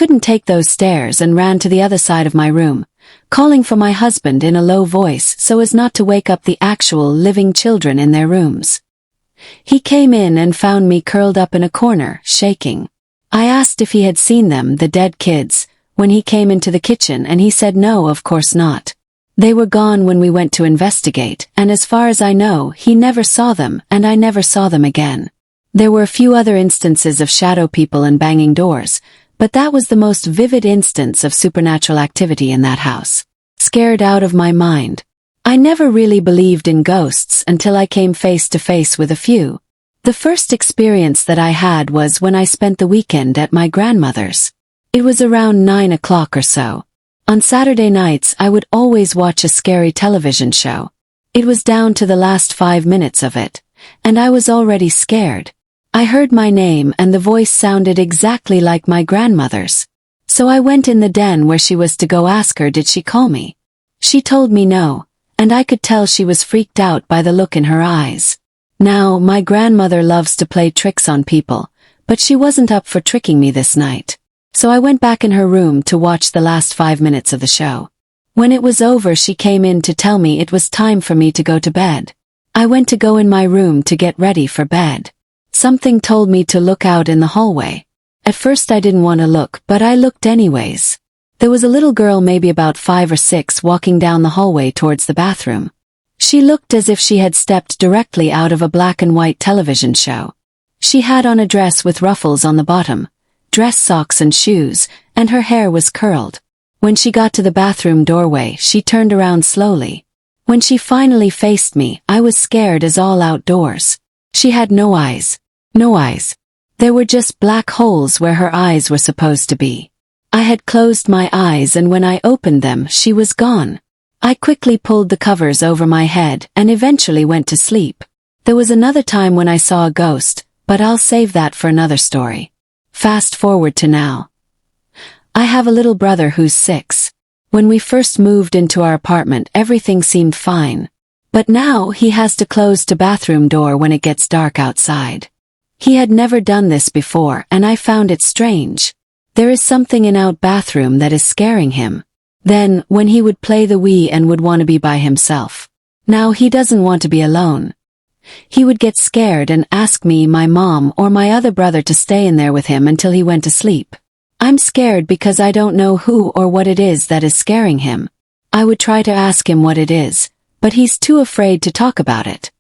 couldn't take those stairs and ran to the other side of my room, calling for my husband in a low voice so as not to wake up the actual living children in their rooms. He came in and found me curled up in a corner, shaking. I asked if he had seen them, the dead kids, when he came into the kitchen, and he said no, of course not. They were gone when we went to investigate, and as far as I know, he never saw them, and I never saw them again. There were a few other instances of shadow people and banging doors, but that was the most vivid instance of supernatural activity in that house. Scared out of my mind. I never really believed in ghosts until I came face to face with a few. The first experience that I had was when I spent the weekend at my grandmother's. It was around 9 o'clock or so. On Saturday nights I would always watch a scary television show. It was down to the last 5 minutes of it, and I was already scared. I heard my name and the voice sounded exactly like my grandmother's. So I went in the den where she was to go ask her did she call me. She told me no, and I could tell she was freaked out by the look in her eyes. Now, my grandmother loves to play tricks on people, but she wasn't up for tricking me this night. So I went back in her room to watch the last 5 minutes of the show. When it was over, she came in to tell me it was time for me to go to bed. I went to go in my room to get ready for bed. Something told me to look out in the hallway. At first I didn't want to look, but I looked anyways. There was a little girl, maybe about 5 or 6, walking down the hallway towards the bathroom. She looked as if she had stepped directly out of a black and white television show. She had on a dress with ruffles on the bottom, dress socks and shoes, and her hair was curled. When she got to the bathroom doorway, she turned around slowly. When she finally faced me, I was scared as all outdoors. She had no eyes. No eyes. There were just black holes where her eyes were supposed to be. I had closed my eyes, and when I opened them, she was gone. I quickly pulled the covers over my head and eventually went to sleep. There was another time when I saw a ghost, but I'll save that for another story. Fast forward to now. I have a little brother who's 6. When we first moved into our apartment, everything seemed fine. But now he has to close the bathroom door when it gets dark outside. He had never done this before, and I found it strange. There is something in our bathroom that is scaring him. Then, when he would play the Wii and would want to be by himself. Now he doesn't want to be alone. He would get scared and ask me, my mom, or my other brother to stay in there with him until he went to sleep. I'm scared because I don't know who or what it is that is scaring him. I would try to ask him what it is, but he's too afraid to talk about it.